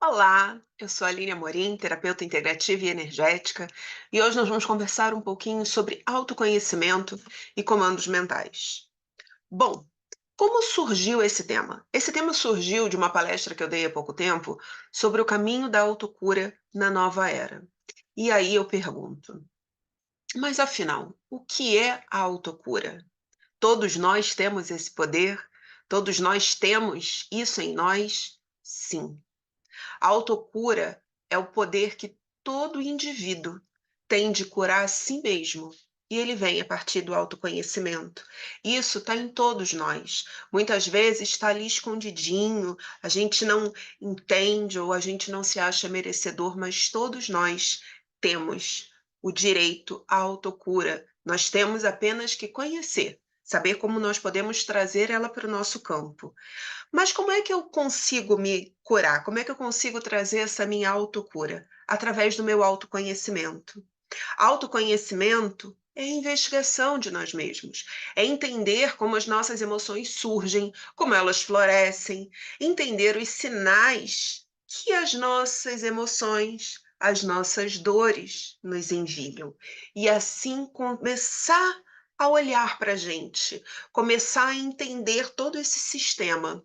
Olá, eu sou a Aline Amorim, terapeuta integrativa e energética, e hoje nós vamos conversar um pouquinho sobre autoconhecimento e comandos mentais. Bom, como surgiu esse tema? Esse tema surgiu de uma palestra que eu dei há pouco tempo sobre o caminho da autocura na nova era. E aí eu pergunto, mas afinal, o que é a autocura? Todos nós temos esse poder? Todos nós temos isso em nós? Sim. A autocura é o poder que todo indivíduo tem de curar a si mesmo. E ele vem a partir do autoconhecimento. Isso está em todos nós. Muitas vezes está ali escondidinho, a gente não entende ou a gente não se acha merecedor, mas todos nós temos o direito à autocura. Nós temos apenas que conhecer, saber como nós podemos trazer ela para o nosso campo. Mas como é que eu consigo me curar? Como é que eu consigo trazer essa minha autocura? Através do meu autoconhecimento. Autoconhecimento é a investigação de nós mesmos, é entender como as nossas emoções surgem, como elas florescem, entender os sinais que as nossas emoções, as nossas dores nos enviam. E assim começar a olhar para a gente, começar a entender todo esse sistema.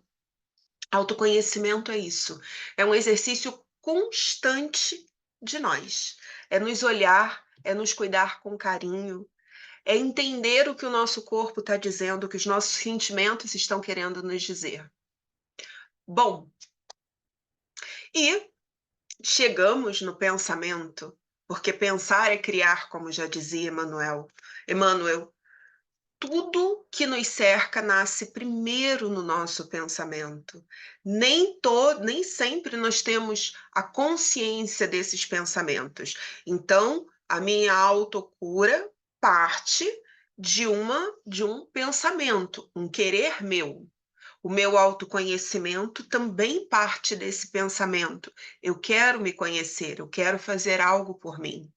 Autoconhecimento é isso, é um exercício constante de nós. É nos olhar, é nos cuidar com carinho, é entender o que o nosso corpo está dizendo, o que os nossos sentimentos estão querendo nos dizer. Bom, e chegamos no pensamento, porque pensar é criar, como já dizia Emmanuel, tudo que nos cerca nasce primeiro no nosso pensamento. Nem sempre nós temos a consciência desses pensamentos. Então, a minha autocura parte de um pensamento, um querer meu. O meu autoconhecimento também parte desse pensamento. Eu quero me conhecer, eu quero fazer algo por mim.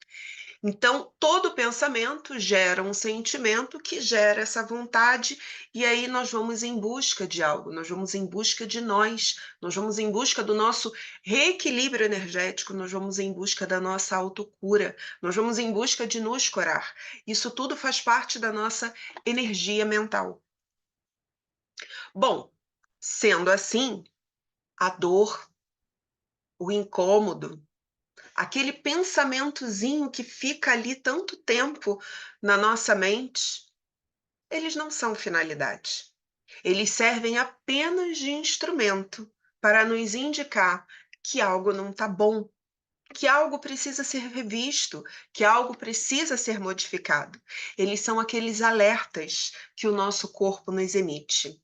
Então, todo pensamento gera um sentimento que gera essa vontade, e aí nós vamos em busca de algo, nós vamos em busca de nós vamos em busca do nosso reequilíbrio energético, nós vamos em busca da nossa autocura, nós vamos em busca de nos curar. Isso tudo faz parte da nossa energia mental. Bom, sendo assim, a dor, o incômodo, aquele pensamentozinho que fica ali tanto tempo na nossa mente, eles não são finalidade. Eles servem apenas de instrumento para nos indicar que algo não está bom, que algo precisa ser revisto, que algo precisa ser modificado. Eles são aqueles alertas que o nosso corpo nos emite.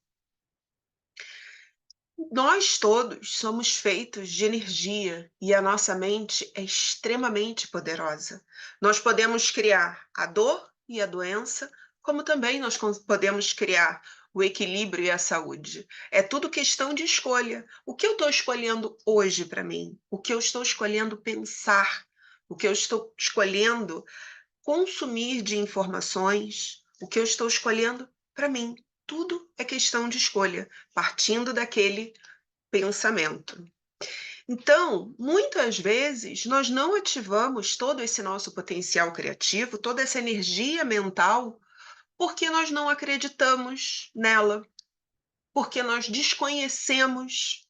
Nós todos somos feitos de energia e a nossa mente é extremamente poderosa. Nós podemos criar a dor e a doença, como também nós podemos criar o equilíbrio e a saúde. É tudo questão de escolha. O que eu estou escolhendo hoje para mim? O que eu estou escolhendo pensar? O que eu estou escolhendo consumir de informações? O que eu estou escolhendo para mim? Tudo é questão de escolha, partindo daquele pensamento. Então, muitas vezes, nós não ativamos todo esse nosso potencial criativo, toda essa energia mental, porque nós não acreditamos nela, porque nós desconhecemos,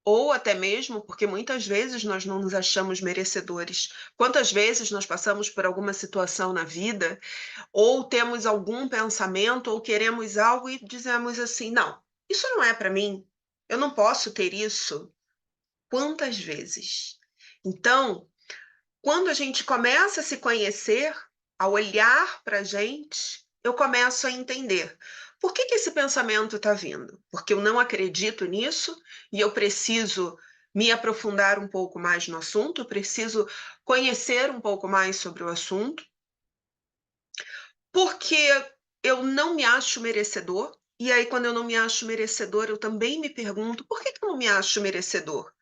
ou até mesmo porque muitas vezes nós não nos achamos merecedores. Quantas vezes nós passamos por alguma situação na vida, ou temos algum pensamento, ou queremos algo e dizemos assim: não, isso não é para mim, eu não posso ter isso. Quantas vezes? Então, quando a gente começa a se conhecer, a olhar para a gente, eu começo a entender. Por que que esse pensamento está vindo? Porque eu não acredito nisso e eu preciso me aprofundar um pouco mais no assunto, eu preciso conhecer um pouco mais sobre o assunto, porque eu não me acho merecedor. E aí, quando eu não me acho merecedor, eu também me pergunto: por que que eu não me acho merecedor?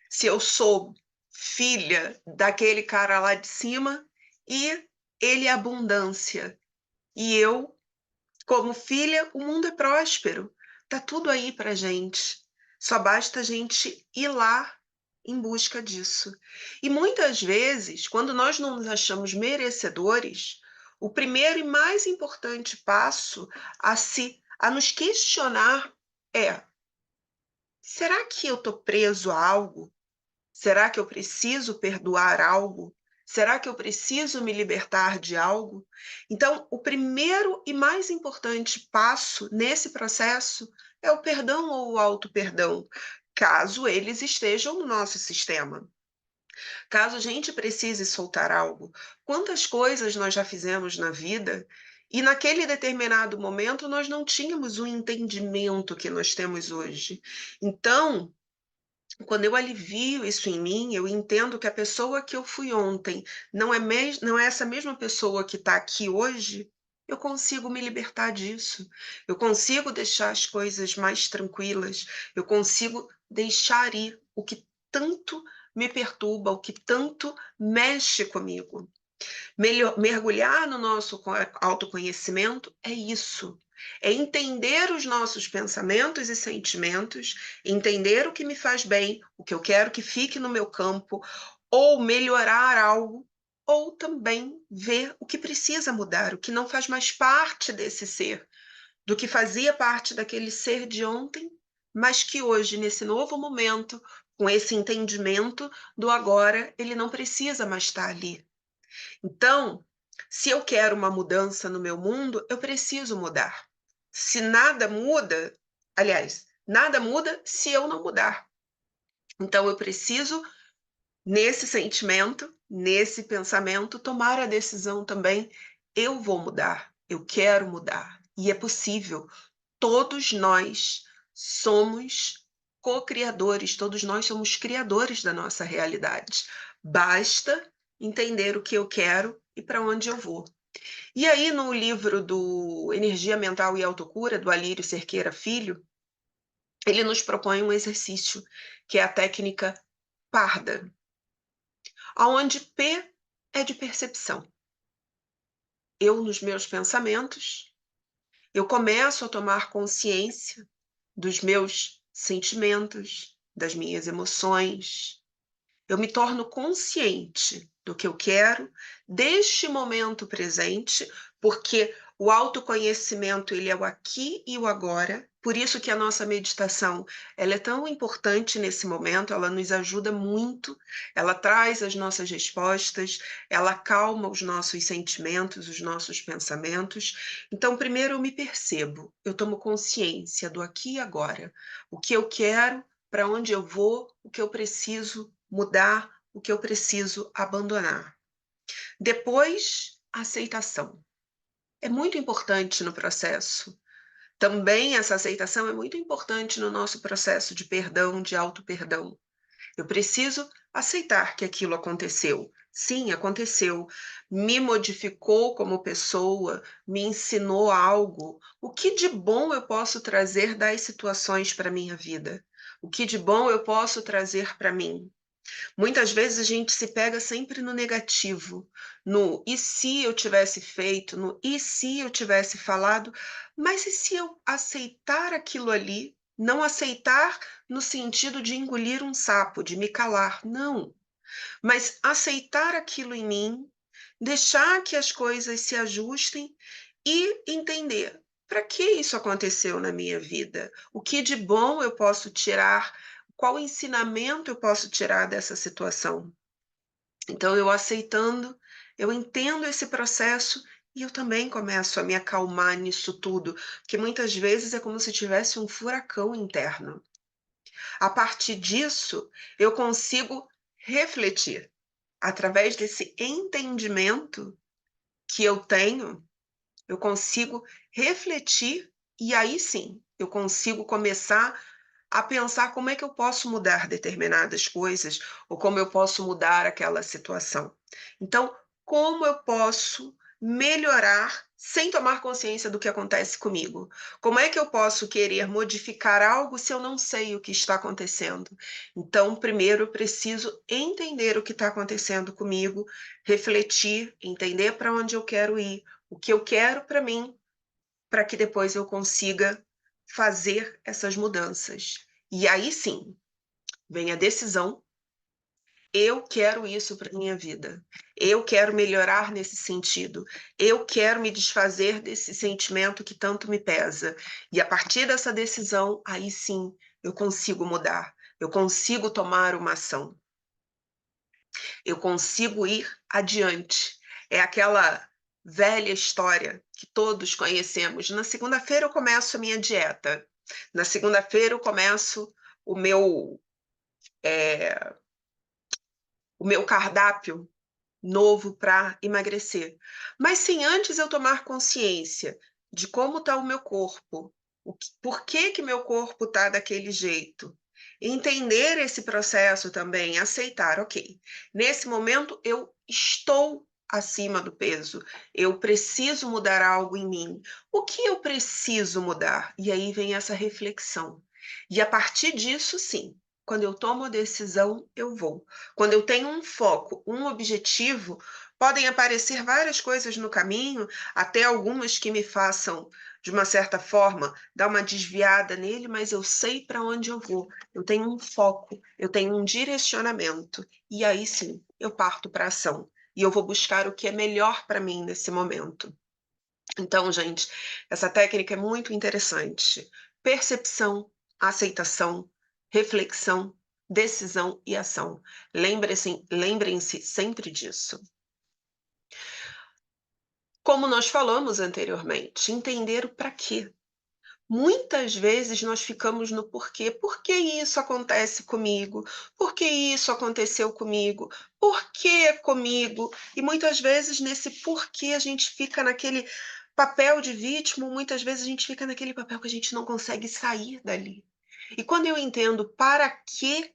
Se eu sou filha daquele cara lá de cima e ele é abundância. E eu, como filha, o mundo é próspero. Tá tudo aí pra gente. Só basta a gente ir lá em busca disso. E muitas vezes, quando nós não nos achamos merecedores, o primeiro e mais importante passo a nos questionar é: será que eu estou preso a algo? Será que eu preciso perdoar algo? Será que eu preciso me libertar de algo? Então, o primeiro e mais importante passo nesse processo é o perdão ou o auto-perdão, caso eles estejam no nosso sistema. Caso a gente precise soltar algo, quantas coisas nós já fizemos na vida e naquele determinado momento nós não tínhamos o entendimento que nós temos hoje. Então, quando eu alivio isso em mim, eu entendo que a pessoa que eu fui ontem não é essa mesma pessoa que está aqui hoje, eu consigo me libertar disso. Eu consigo deixar as coisas mais tranquilas, eu consigo deixar ir o que tanto me perturba, o que tanto mexe comigo. Mergulhar no nosso autoconhecimento é isso. É entender os nossos pensamentos e sentimentos, entender o que me faz bem, o que eu quero que fique no meu campo, ou melhorar algo, ou também ver o que precisa mudar, o que não faz mais parte desse ser, do que fazia parte daquele ser de ontem, mas que hoje, nesse novo momento, com esse entendimento do agora, ele não precisa mais estar ali. Então, se eu quero uma mudança no meu mundo, eu preciso mudar. Se nada muda, aliás, nada muda se eu não mudar. Então, eu preciso, nesse sentimento, nesse pensamento, tomar a decisão também. Eu vou mudar, eu quero mudar. E é possível. Todos nós somos co-criadores, todos nós somos criadores da nossa realidade. Basta entender o que eu quero e para onde eu vou. E aí, no livro do Energia Mental e Autocura, do Alírio Cerqueira Filho, ele nos propõe um exercício, que é a técnica parda, onde P é de percepção. Eu, nos meus pensamentos, eu começo a tomar consciência dos meus sentimentos, das minhas emoções. Eu me torno consciente do que eu quero deste momento presente, porque o autoconhecimento ele é o aqui e o agora. Por isso que a nossa meditação, ela é tão importante nesse momento, ela nos ajuda muito, ela traz as nossas respostas, ela acalma os nossos sentimentos, os nossos pensamentos. Então, primeiro eu me percebo, eu tomo consciência do aqui e agora, o que eu quero, para onde eu vou, o que eu preciso mudar, o que eu preciso abandonar. Depois, a aceitação. É muito importante no processo. Também essa aceitação é muito importante no nosso processo de perdão, de auto-perdão. Eu preciso aceitar que aquilo aconteceu. Sim, aconteceu. Me modificou como pessoa, me ensinou algo. O que de bom eu posso trazer das situações para a minha vida? O que de bom eu posso trazer para mim? Muitas vezes a gente se pega sempre no negativo, no e se eu tivesse feito, no e se eu tivesse falado, mas e se eu aceitar aquilo ali? Não aceitar no sentido de engolir um sapo, de me calar, não, mas aceitar aquilo em mim, deixar que as coisas se ajustem e entender para que isso aconteceu na minha vida, o que de bom eu posso tirar, qual ensinamento eu posso tirar dessa situação. Então, eu aceitando, eu entendo esse processo e eu também começo a me acalmar nisso tudo, porque muitas vezes é como se tivesse um furacão interno. A partir disso, eu consigo refletir. Através desse entendimento que eu tenho, eu consigo refletir e aí sim, eu consigo começar a pensar como é que eu posso mudar determinadas coisas ou como eu posso mudar aquela situação. Então, como eu posso melhorar sem tomar consciência do que acontece comigo? Como é que eu posso querer modificar algo se eu não sei o que está acontecendo? Então, primeiro eu preciso entender o que está acontecendo comigo, refletir, entender para onde eu quero ir, o que eu quero para mim, para que depois eu consiga fazer essas mudanças. E aí sim, vem a decisão Eu quero isso para minha vida. Eu quero melhorar nesse sentido. Eu quero me desfazer desse sentimento que tanto me pesa. E a partir dessa decisão, aí sim, eu consigo mudar. Eu consigo tomar uma ação. Eu consigo ir adiante. É aquela velha história que todos conhecemos. Na segunda-feira eu começo a minha dieta. Na segunda-feira eu começo o meu, o meu cardápio novo para emagrecer. Mas sem antes eu tomar consciência de como está o meu corpo, por que que meu corpo está daquele jeito. Entender esse processo também, aceitar, ok, nesse momento eu estou acima do peso, eu preciso mudar algo em mim. O que eu preciso mudar? E aí vem essa reflexão. E a partir disso, sim, quando eu tomo a decisão, eu vou. Quando eu tenho um foco, um objetivo, podem aparecer várias coisas no caminho, até algumas que me façam, de uma certa forma, dar uma desviada nele, mas eu sei para onde eu vou. Eu tenho um foco, eu tenho um direcionamento. E aí sim, eu parto para a ação. E eu vou buscar o que é melhor para mim nesse momento. Então, gente, essa técnica é muito interessante. Percepção, aceitação, reflexão, decisão e ação. Lembrem-se sempre disso. Como nós falamos anteriormente, entender o para quê. Muitas vezes nós ficamos no porquê. Por que isso acontece comigo? Por que isso aconteceu comigo? Por que comigo? E muitas vezes nesse porquê a gente fica naquele papel de vítima, muitas vezes a gente fica naquele papel que a gente não consegue sair dali. E quando eu entendo para que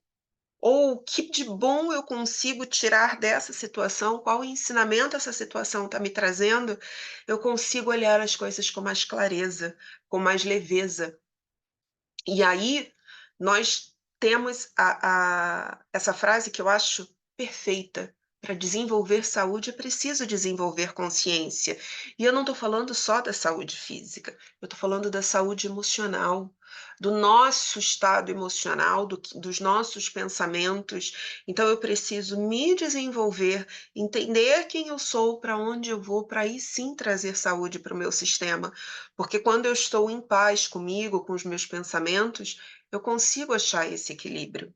ou o que de bom eu consigo tirar dessa situação, qual ensinamento essa situação está me trazendo, eu consigo olhar as coisas com mais clareza, com mais leveza. E aí nós temos essa frase que eu acho perfeita. Para desenvolver saúde, é preciso desenvolver consciência. E eu não estou falando só da saúde física, eu estou falando da saúde emocional, do nosso estado emocional, dos nossos pensamentos. Então, eu preciso me desenvolver, entender quem eu sou, para onde eu vou, para aí sim trazer saúde para o meu sistema. Porque quando eu estou em paz comigo, com os meus pensamentos, eu consigo achar esse equilíbrio.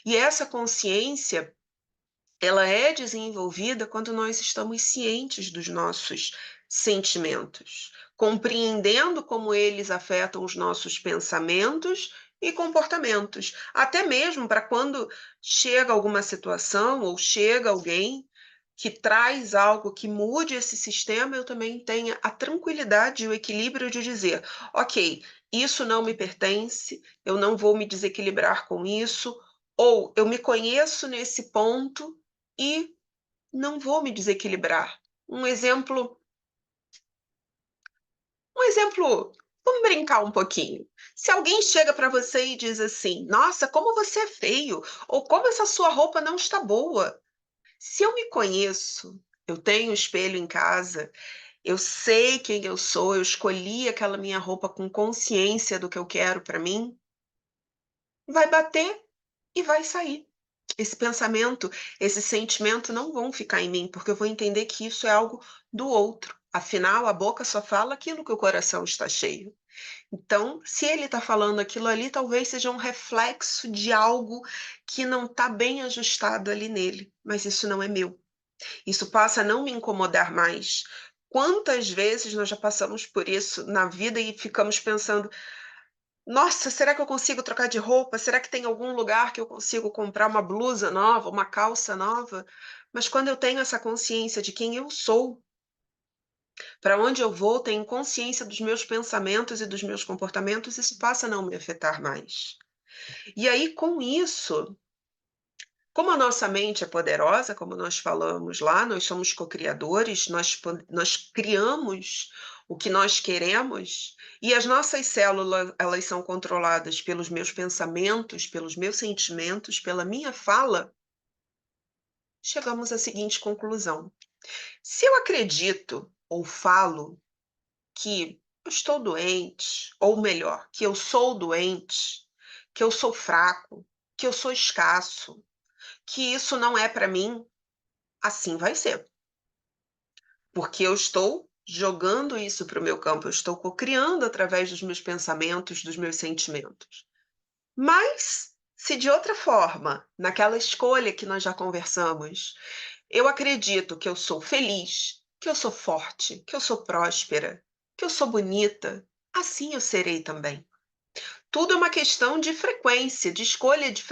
E essa consciência, ela é desenvolvida quando nós estamos cientes dos nossos sentimentos, compreendendo como eles afetam os nossos pensamentos e comportamentos, até mesmo para quando chega alguma situação ou chega alguém que traz algo que mude esse sistema, eu também tenha a tranquilidade e o equilíbrio de dizer, ok, isso não me pertence, eu não vou me desequilibrar com isso, ou eu me conheço nesse ponto e não vou me desequilibrar. Um exemplo, um exemplo, vamos brincar um pouquinho. Se alguém chega para você e diz assim: "Nossa, como você é feio", ou "Como essa sua roupa não está boa". Se eu me conheço, eu tenho espelho em casa, eu sei quem eu sou, eu escolhi aquela minha roupa com consciência do que eu quero para mim, vai bater e vai sair. Esse pensamento, esse sentimento não vão ficar em mim, porque eu vou entender que isso é algo do outro. Afinal, a boca só fala aquilo que o coração está cheio. Então, se ele está falando aquilo ali, talvez seja um reflexo de algo que não está bem ajustado ali nele, mas isso não é meu. Isso passa a não me incomodar mais. Quantas vezes nós já passamos por isso na vida e ficamos pensando: nossa, será que eu consigo trocar de roupa? Será que tem algum lugar que eu consigo comprar uma blusa nova, uma calça nova? Mas quando eu tenho essa consciência de quem eu sou, para onde eu vou, tenho consciência dos meus pensamentos e dos meus comportamentos, isso passa a não me afetar mais. E aí, com isso, como a nossa mente é poderosa, como nós falamos lá, nós somos co-criadores, nós criamos o que nós queremos, e as nossas células, elas são controladas pelos meus pensamentos, pelos meus sentimentos, pela minha fala, chegamos à seguinte conclusão: se eu acredito ou falo que eu estou doente, ou melhor, que eu sou doente, que eu sou fraco, que eu sou escasso, que isso não é para mim, assim vai ser. Porque eu estou jogando isso para o meu campo, eu estou cocriando através dos meus pensamentos, dos meus sentimentos. Mas, se de outra forma, naquela escolha que nós já conversamos, eu acredito que eu sou feliz, que eu sou forte, que eu sou próspera, que eu sou bonita, assim eu serei também. Tudo é uma questão de frequência, de escolha de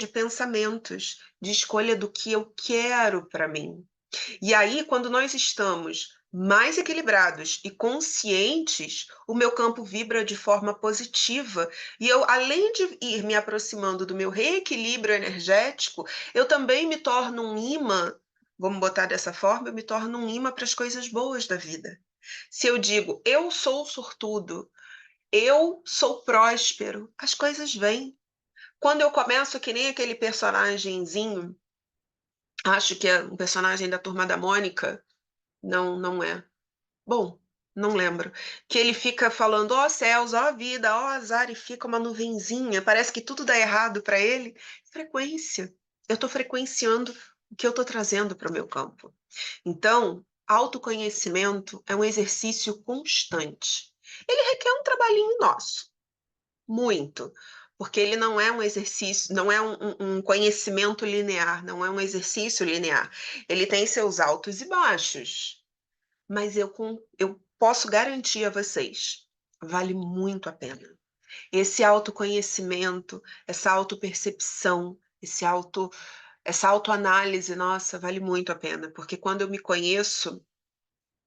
pensamentos, de escolha do que eu quero para mim. E aí, quando nós estamos mais equilibrados e conscientes, o meu campo vibra de forma positiva. E eu, além de ir me aproximando do meu reequilíbrio energético, eu também me torno um imã, vamos botar dessa forma, eu me torno um imã para as coisas boas da vida. Se eu digo, eu sou sortudo, eu sou próspero, as coisas vêm. Quando eu começo que nem aquele personagenzinho, acho que é um personagem da Turma da Mônica, não, não é. Bom, não lembro. Que ele fica falando, ó céus, ó vida, ó azar, e fica uma nuvenzinha. Parece que tudo dá errado para ele. Frequência. Eu estou frequenciando o que eu estou trazendo para o meu campo. Então, autoconhecimento é um exercício constante. Ele requer um trabalhinho nosso, muito. Porque ele não é um exercício, não é um conhecimento linear, não é um exercício linear. Ele tem seus altos e baixos. Mas eu posso garantir a vocês, vale muito a pena. Esse autoconhecimento, essa autopercepção, essa autoanálise, nossa, vale muito a pena, porque quando eu me conheço,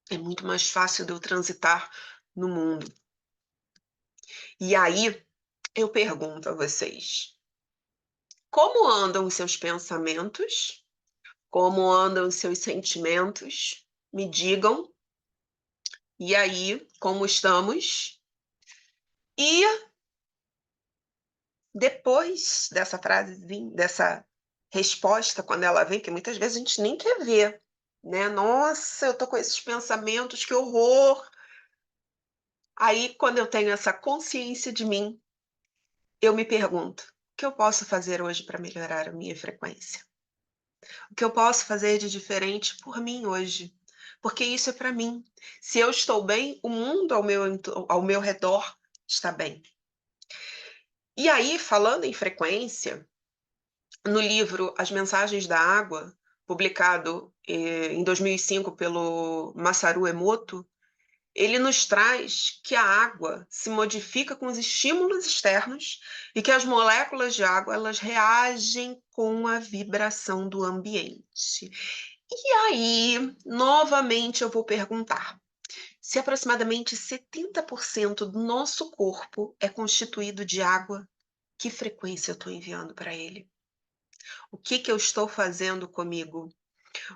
é muito mais fácil de eu transitar no mundo. E aí, eu pergunto a vocês, como andam os seus pensamentos? Como andam os seus sentimentos? Me digam. E aí, como estamos? E depois dessa frase, dessa resposta, quando ela vem, que muitas vezes a gente nem quer ver, né? Nossa, eu tô com esses pensamentos, que horror! Aí, quando eu tenho essa consciência de mim, eu me pergunto: o que eu posso fazer hoje para melhorar a minha frequência? O que eu posso fazer de diferente por mim hoje? Porque isso é para mim. Se eu estou bem, o mundo ao meu redor está bem. E aí, falando em frequência, no livro As Mensagens da Água, publicado em 2005 pelo Masaru Emoto, ele nos traz que a água se modifica com os estímulos externos e que as moléculas de água elas reagem com a vibração do ambiente. E aí, novamente, eu vou perguntar: se aproximadamente 70% do nosso corpo é constituído de água, que frequência eu estou enviando para ele? O que que eu estou fazendo comigo?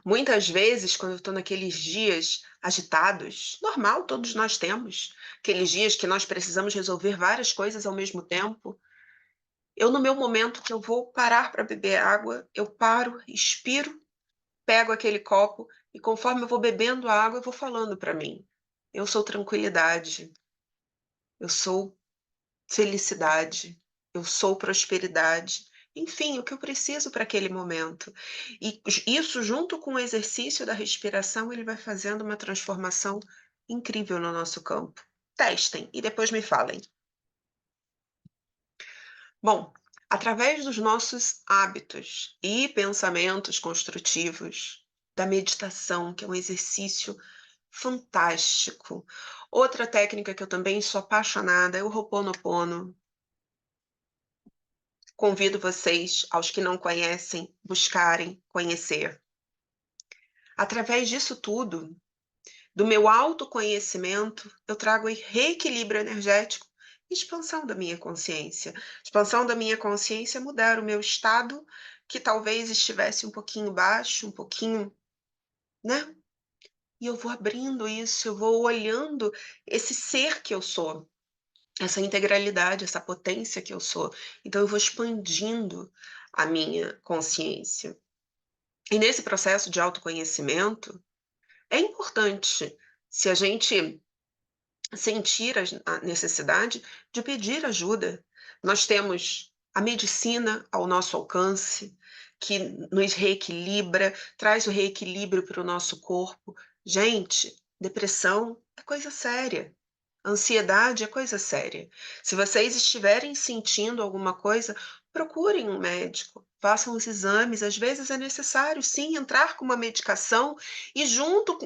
Muitas vezes, quando eu estou naqueles dias agitados, normal, todos nós temos, aqueles dias que nós precisamos resolver várias coisas ao mesmo tempo, eu, no meu momento que eu vou parar para beber água, eu paro, expiro, pego aquele copo e conforme eu vou bebendo a água, eu vou falando para mim: eu sou tranquilidade, eu sou felicidade, eu sou prosperidade, enfim, o que eu preciso para aquele momento. E isso, junto com o exercício da respiração, ele vai fazendo uma transformação incrível no nosso campo. Testem e depois me falem. Bom, através dos nossos hábitos e pensamentos construtivos, da meditação, que é um exercício fantástico. Outra técnica que eu também sou apaixonada é o Ho'oponopono. Convido vocês, aos que não conhecem, buscarem conhecer. Através disso tudo, do meu autoconhecimento, eu trago reequilíbrio energético e expansão da minha consciência. Expansão da minha consciência é mudar o meu estado, que talvez estivesse um pouquinho baixo, um pouquinho, né? E eu vou abrindo isso, eu vou olhando esse ser que eu sou, essa integralidade, essa potência que eu sou. Então, eu vou expandindo a minha consciência. E nesse processo de autoconhecimento, é importante, se a gente sentir a necessidade de pedir ajuda. Nós temos a medicina ao nosso alcance, que nos reequilibra, traz o reequilíbrio para o nosso corpo. Gente, depressão é coisa séria. Ansiedade é coisa séria. Se vocês estiverem sentindo alguma coisa, procurem um médico, façam os exames. Às vezes é necessário, sim, entrar com uma medicação e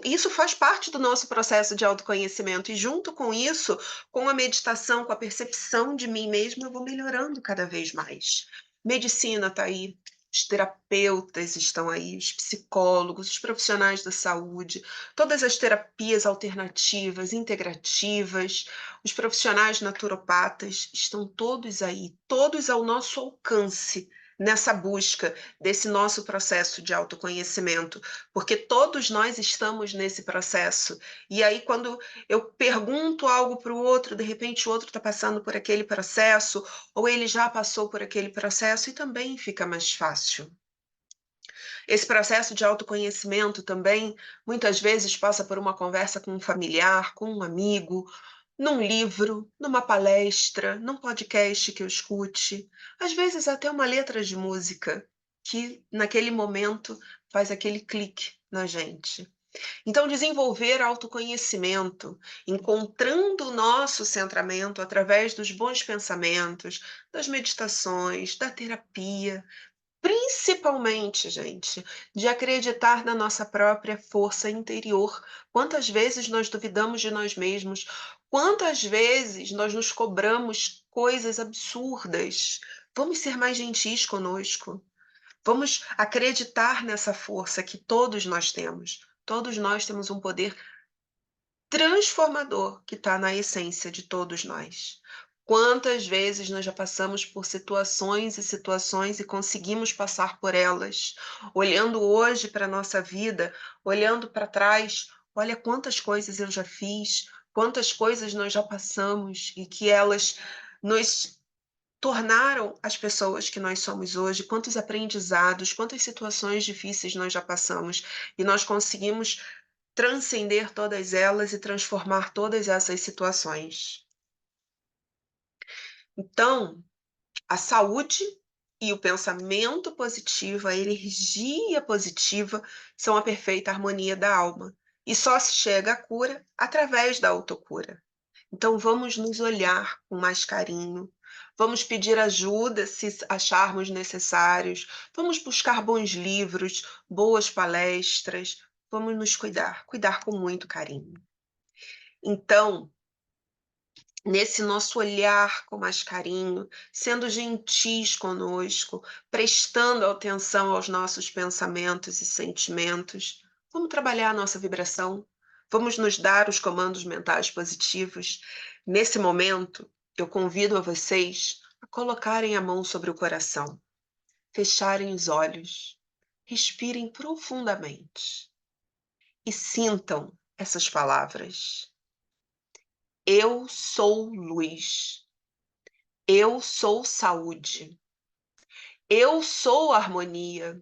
isso faz parte do nosso processo de autoconhecimento. E junto com isso, com a meditação, com a percepção de mim mesma, eu vou melhorando cada vez mais. Medicina está aí, os terapeutas estão aí, os psicólogos, os profissionais da saúde, todas as terapias alternativas, integrativas, os profissionais naturopatas estão todos aí, todos ao nosso alcance nessa busca desse nosso processo de autoconhecimento, porque todos nós estamos nesse processo. E aí, quando eu pergunto algo para o outro, de repente o outro está passando por aquele processo, ou ele já passou por aquele processo, e também fica mais fácil. Esse processo de autoconhecimento também, muitas vezes, passa por uma conversa com um familiar, com um amigo, num livro, numa palestra, num podcast que eu escute, às vezes até uma letra de música que, naquele momento, faz aquele clique na gente. Então, desenvolver autoconhecimento, encontrando o nosso centramento através dos bons pensamentos, das meditações, da terapia, principalmente, gente, de acreditar na nossa própria força interior. Quantas vezes nós duvidamos de nós mesmos? Quantas vezes nós nos cobramos coisas absurdas? Vamos ser mais gentis conosco. Vamos acreditar nessa força que todos nós temos. Todos nós temos um poder transformador que está na essência de todos nós. Quantas vezes nós já passamos por situações e situações e conseguimos passar por elas, olhando hoje para a nossa vida, olhando para trás, olha quantas coisas eu já fiz, quantas coisas nós já passamos e que elas nos tornaram as pessoas que nós somos hoje, quantos aprendizados, quantas situações difíceis nós já passamos e nós conseguimos transcender todas elas e transformar todas essas situações. Então, a saúde e o pensamento positivo, a energia positiva, são a perfeita harmonia da alma. E só se chega à cura através da autocura. Então, vamos nos olhar com mais carinho, vamos pedir ajuda se acharmos necessários, vamos buscar bons livros, boas palestras, vamos nos cuidar, cuidar com muito carinho. Então, nesse nosso olhar com mais carinho, sendo gentis conosco, prestando atenção aos nossos pensamentos e sentimentos, vamos trabalhar a nossa vibração, vamos nos dar os comandos mentais positivos. Nesse momento, eu convido a vocês a colocarem a mão sobre o coração, fecharem os olhos, respirem profundamente e sintam essas palavras. Eu sou luz. Eu sou saúde. Eu sou harmonia.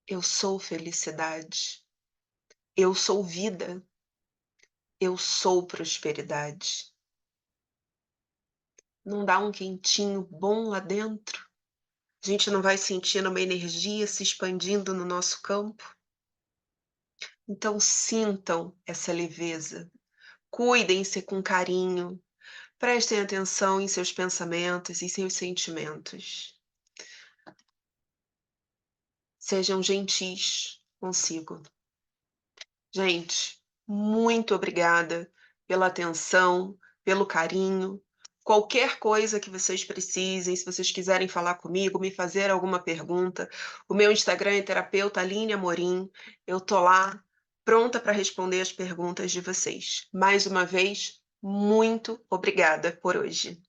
Eu sou felicidade. Eu sou vida. Eu sou prosperidade. Não dá um quentinho bom lá dentro? A gente não vai sentindo uma energia se expandindo no nosso campo? Então sintam essa leveza. Cuidem-se com carinho. Prestem atenção em seus pensamentos e seus sentimentos. Sejam gentis consigo. Gente, muito obrigada pela atenção, pelo carinho. Qualquer coisa que vocês precisem, se vocês quiserem falar comigo, me fazer alguma pergunta, o meu Instagram é terapeuta Aline Amorim. Eu tô lá, pronta para responder as perguntas de vocês. Mais uma vez, muito obrigada por hoje.